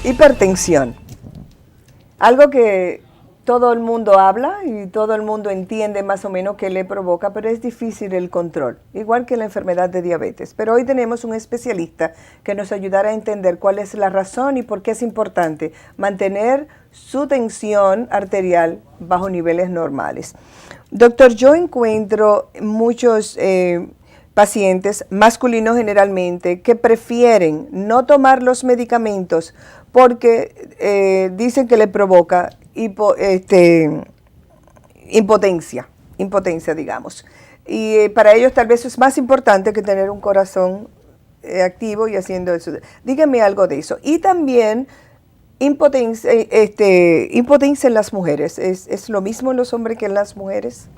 Hipertensión. Algo que todo el mundo habla y todo el mundo entiende más o menos qué le provoca, pero es difícil el control, igual que la enfermedad de diabetes. Pero hoy tenemos un especialista que nos ayudará a entender cuál es la razón y por qué es importante mantener su tensión arterial bajo niveles normales. Doctor, yo encuentro muchos pacientes masculinos generalmente que prefieren no tomar los medicamentos porque dicen que le provoca impotencia, digamos. Y para ellos tal vez es más importante que tener un corazón activo y haciendo eso. Díganme algo de eso. Y también impotencia en las mujeres. ¿Es lo mismo en los hombres que en las mujeres?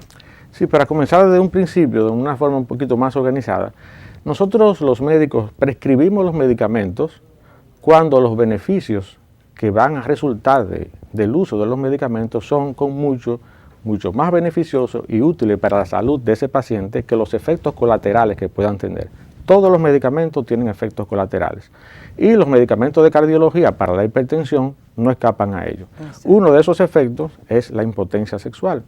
Sí, para comenzar desde un principio, de una forma un poquito más organizada, nosotros los médicos prescribimos los medicamentos cuando los beneficios que van a resultar del uso de los medicamentos son con mucho más beneficiosos y útiles para la salud de ese paciente que los efectos colaterales que puedan tener. Todos los medicamentos tienen efectos colaterales y los medicamentos de cardiología para la hipertensión no escapan a ello. Uno de esos efectos es la impotencia sexual.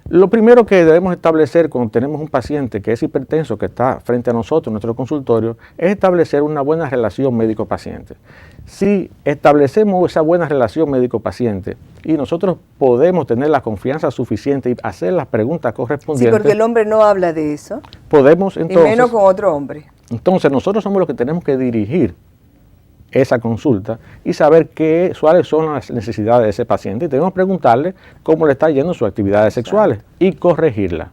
Lo primero que debemos establecer cuando tenemos un paciente que es hipertenso, que está frente a nosotros en nuestro consultorio, es establecer una buena relación médico-paciente. Si establecemos esa buena relación médico-paciente y nosotros podemos tener la confianza suficiente y hacer las preguntas correspondientes. Sí, porque el hombre no habla de eso. Podemos entonces. Y menos con otro hombre. Entonces nosotros somos los que tenemos que dirigir esa consulta y saber cuáles son las necesidades de ese paciente y tenemos que preguntarle cómo le está yendo sus actividades sexuales y corregirla.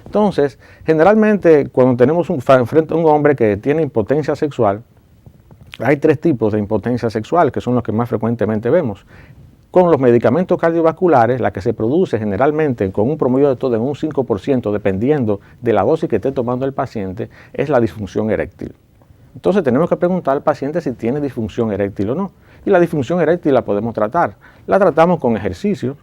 Entonces, generalmente cuando tenemos frente a un hombre que tiene impotencia sexual, hay tres tipos de impotencia sexual que son los que más frecuentemente vemos. Con los medicamentos cardiovasculares, la que se produce generalmente con un promedio de todo en un 5%, dependiendo de la dosis que esté tomando el paciente, es la disfunción eréctil. Entonces tenemos que preguntar al paciente si tiene disfunción eréctil o no. Y la disfunción eréctil la podemos tratar. La tratamos con ejercicio.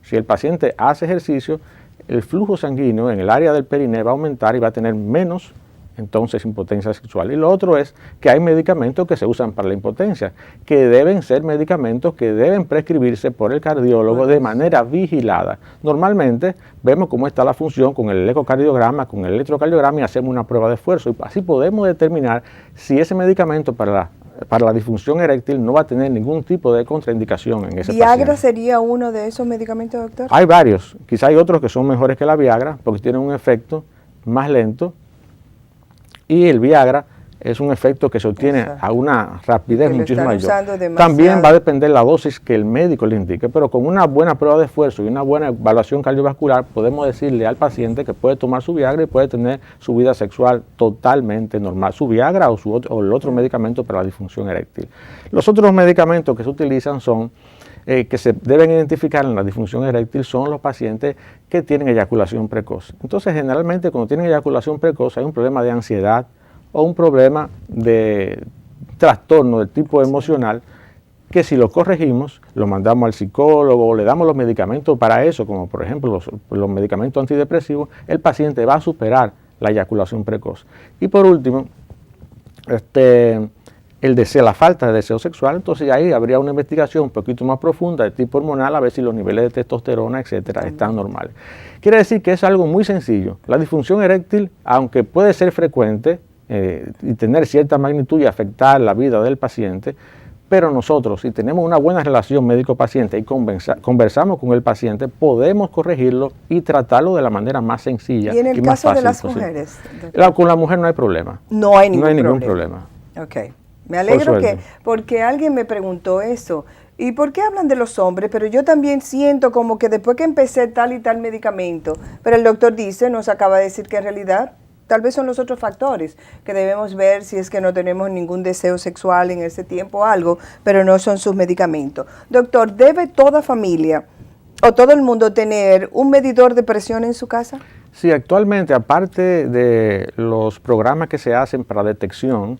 Si el paciente hace ejercicio, el flujo sanguíneo en el área del perineo va a aumentar y va a tener menos, entonces, impotencia sexual. Y lo otro es que hay medicamentos que se usan para la impotencia, que deben ser medicamentos que deben prescribirse por el cardiólogo de manera vigilada. Normalmente vemos cómo está la función con el ecocardiograma, con el electrocardiograma y hacemos una prueba de esfuerzo. Y así podemos determinar si ese medicamento para la disfunción eréctil no va a tener ningún tipo de contraindicación en ese paciente. ¿Viagra sería uno de esos medicamentos, doctor? Hay varios. Quizá hay otros que son mejores que la Viagra porque tienen un efecto más lento. Y el Viagra es un efecto que se obtiene a una rapidez muchísimo mayor. También va a depender la dosis que el médico le indique, pero con una buena prueba de esfuerzo y una buena evaluación cardiovascular podemos decirle al paciente que puede tomar su Viagra y puede tener su vida sexual totalmente normal, su Viagra o el otro medicamento para la disfunción eréctil. Los otros medicamentos que se utilizan son que se deben identificar en la disfunción eréctil son los pacientes que tienen eyaculación precoz. Entonces, generalmente cuando tienen eyaculación precoz hay un problema de ansiedad o un problema de trastorno de tipo emocional que si lo corregimos, lo mandamos al psicólogo o le damos los medicamentos para eso, como por ejemplo los medicamentos antidepresivos, el paciente va a superar la eyaculación precoz. Y por último, la falta de deseo sexual, entonces ahí habría una investigación un poquito más profunda de tipo hormonal a ver si los niveles de testosterona, etcétera, están normales. Quiere decir que es algo muy sencillo. La disfunción eréctil, aunque puede ser frecuente y tener cierta magnitud y afectar la vida del paciente, pero nosotros, si tenemos una buena relación médico-paciente y conversamos con el paciente, podemos corregirlo y tratarlo de la manera más sencilla y más fácil. ¿Y en el caso de las mujeres? Con la mujer no hay problema. No hay ningún problema. Ok. Me alegro porque alguien me preguntó eso. ¿Y por qué hablan de los hombres? Pero yo también siento como que después que empecé tal y tal medicamento, pero el doctor nos acaba de decir que en realidad tal vez son los otros factores que debemos ver si es que no tenemos ningún deseo sexual en ese tiempo o algo, pero no son sus medicamentos. Doctor, ¿debe toda familia o todo el mundo tener un medidor de presión en su casa? Sí, actualmente, aparte de los programas que se hacen para detección,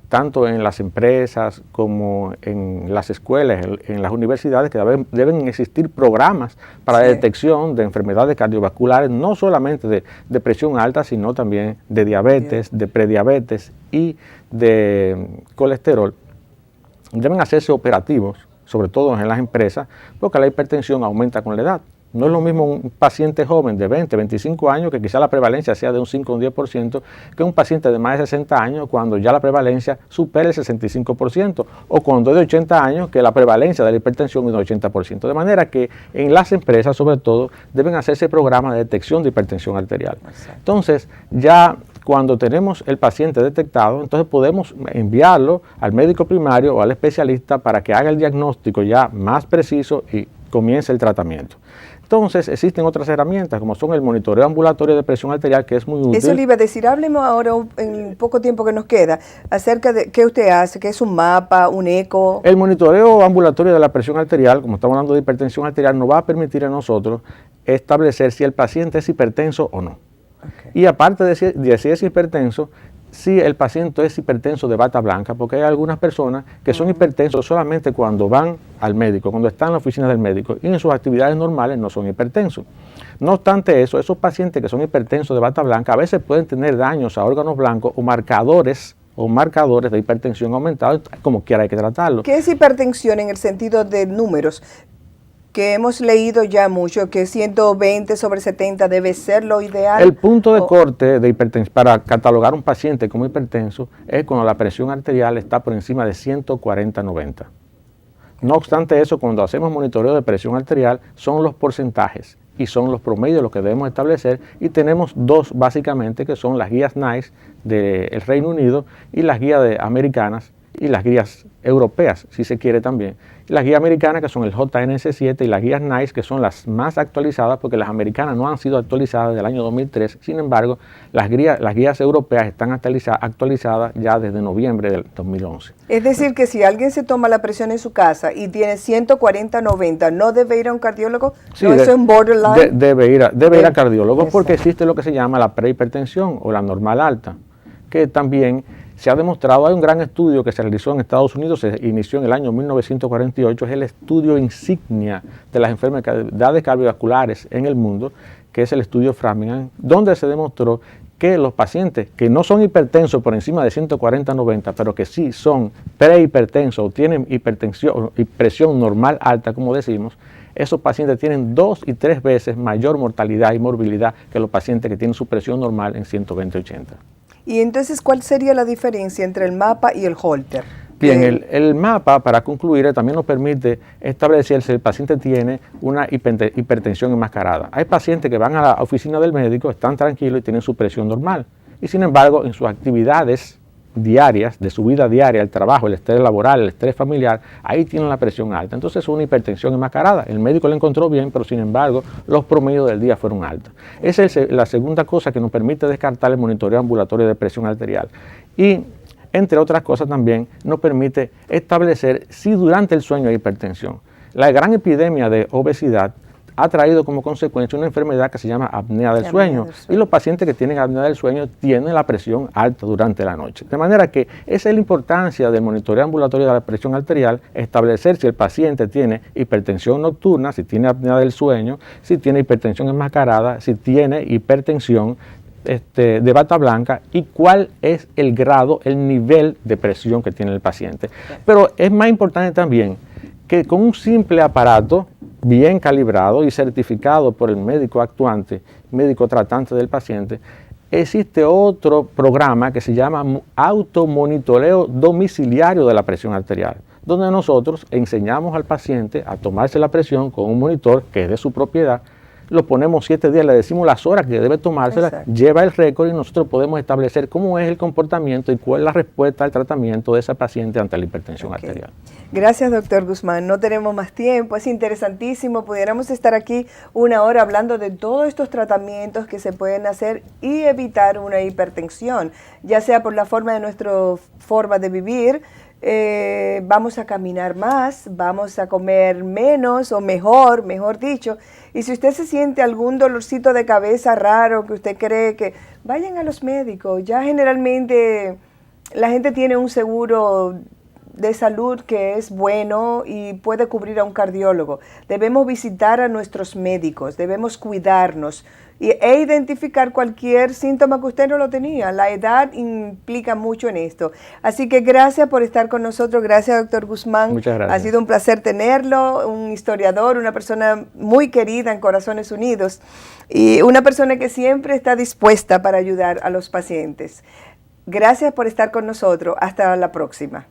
tanto en las empresas como en las escuelas, en las universidades, que deben existir programas para la detección de enfermedades cardiovasculares, no solamente de presión alta, sino también de diabetes, de prediabetes y de colesterol. deben hacerse operativos, sobre todo en las empresas, porque la hipertensión aumenta con la edad. No es lo mismo un paciente joven de 20, 25 años, que quizá la prevalencia sea de un 5 o un 10%, que un paciente de más de 60 años, cuando ya la prevalencia supera el 65%, o cuando es de 80 años, que la prevalencia de la hipertensión es del 80%. De manera que en las empresas, sobre todo, deben hacerse programas de detección de hipertensión arterial. Entonces, ya cuando tenemos el paciente detectado, entonces podemos enviarlo al médico primario o al especialista para que haga el diagnóstico ya más preciso y comience el tratamiento. Entonces, existen otras herramientas, como son el monitoreo ambulatorio de presión arterial, que es muy útil. Eso le iba a decir, hábleme ahora en el poco tiempo que nos queda, acerca de qué usted hace, qué es un mapa, un eco. El monitoreo ambulatorio de la presión arterial, como estamos hablando de hipertensión arterial, nos va a permitir a nosotros establecer si el paciente es hipertenso o no. Okay. Y aparte de si es hipertenso, si el paciente es hipertenso de bata blanca, porque hay algunas personas que son hipertensos solamente cuando van al médico, cuando están en la oficina del médico, y en sus actividades normales no son hipertensos. No obstante eso, esos pacientes que son hipertensos de bata blanca a veces pueden tener daños a órganos blancos o marcadores de hipertensión aumentada, como quiera hay que tratarlo. ¿Qué es hipertensión en el sentido de números? Que hemos leído ya mucho, que 120/70 debe ser lo ideal. El punto de corte de hipertensión para catalogar un paciente como hipertenso es cuando la presión arterial está por encima de 140/90. No obstante eso, cuando hacemos monitoreo de presión arterial, son los porcentajes y son los promedios los que debemos establecer, y tenemos dos básicamente, que son las guías NICE del Reino Unido y las guías americanas y las guías europeas, si se quiere también. Las guías americanas, que son el JNS7, y las guías NICE, que son las más actualizadas, porque las americanas no han sido actualizadas desde el año 2003. Sin embargo, las guías europeas están actualizadas ya desde noviembre del 2011. Es decir, que si alguien se toma la presión en su casa y tiene 140/90, ¿no debe ir a un cardiólogo? Sí, ¿No eso es un borderline? Debe ir a cardiólogo, porque existe lo que se llama la prehipertensión o la normal alta, que también se ha demostrado. Hay un gran estudio que se realizó en Estados Unidos, se inició en el año 1948, es el estudio insignia de las enfermedades cardiovasculares en el mundo, que es el estudio Framingham, donde se demostró que los pacientes que no son hipertensos por encima de 140/90, pero que sí son prehipertensos o tienen hipertensión y presión normal alta, como decimos, esos pacientes tienen 2 y 3 veces mayor mortalidad y morbilidad que los pacientes que tienen su presión normal en 120/80. Y entonces, ¿cuál sería la diferencia entre el mapa y el Holter? Bien, el mapa, para concluir, también nos permite establecer si el paciente tiene una hipertensión enmascarada. Hay pacientes que van a la oficina del médico, están tranquilos y tienen su presión normal. Y sin embargo, en sus actividades diarias, de su vida diaria, el trabajo, el estrés laboral, el estrés familiar, ahí tienen la presión alta. Entonces es una hipertensión enmascarada. El médico la encontró bien, pero sin embargo los promedios del día fueron altos. Esa es la segunda cosa que nos permite descartar el monitoreo ambulatorio de presión arterial. Y entre otras cosas también nos permite establecer si durante el sueño hay hipertensión. La gran epidemia de obesidad ha traído como consecuencia una enfermedad que se llama apnea del sueño, y los pacientes que tienen apnea del sueño tienen la presión alta durante la noche. De manera que esa es la importancia del monitoreo ambulatorio de la presión arterial, establecer si el paciente tiene hipertensión nocturna, si tiene apnea del sueño, si tiene hipertensión enmascarada, si tiene hipertensión de bata blanca, y cuál es el grado, el nivel de presión que tiene el paciente. Pero es más importante también que con un simple aparato bien calibrado y certificado por el médico actuante, médico tratante del paciente, existe otro programa que se llama automonitoreo domiciliario de la presión arterial, donde nosotros enseñamos al paciente a tomarse la presión con un monitor que es de su propiedad. Lo ponemos 7 días, le decimos las horas que debe tomársela, exacto, lleva el récord, y nosotros podemos establecer cómo es el comportamiento y cuál es la respuesta al tratamiento de ese paciente ante la hipertensión arterial. Gracias, doctor Guzmán. No tenemos más tiempo, es interesantísimo. Pudiéramos estar aquí 1 hora hablando de todos estos tratamientos que se pueden hacer y evitar una hipertensión, ya sea por la forma de nuestra forma de vivir. Vamos a caminar más, vamos a comer menos o mejor dicho. Y si usted se siente algún dolorcito de cabeza raro que usted cree que, vayan a los médicos. Ya generalmente la gente tiene un seguro de salud que es bueno y puede cubrir a un cardiólogo. Debemos visitar a nuestros médicos, debemos cuidarnos e identificar cualquier síntoma que usted no lo tenía. La edad implica mucho en esto. Así que gracias por estar con nosotros. Gracias, doctor Guzmán. Muchas gracias. Ha sido un placer tenerlo, un historiador, una persona muy querida en Corazones Unidos y una persona que siempre está dispuesta para ayudar a los pacientes. Gracias por estar con nosotros. Hasta la próxima.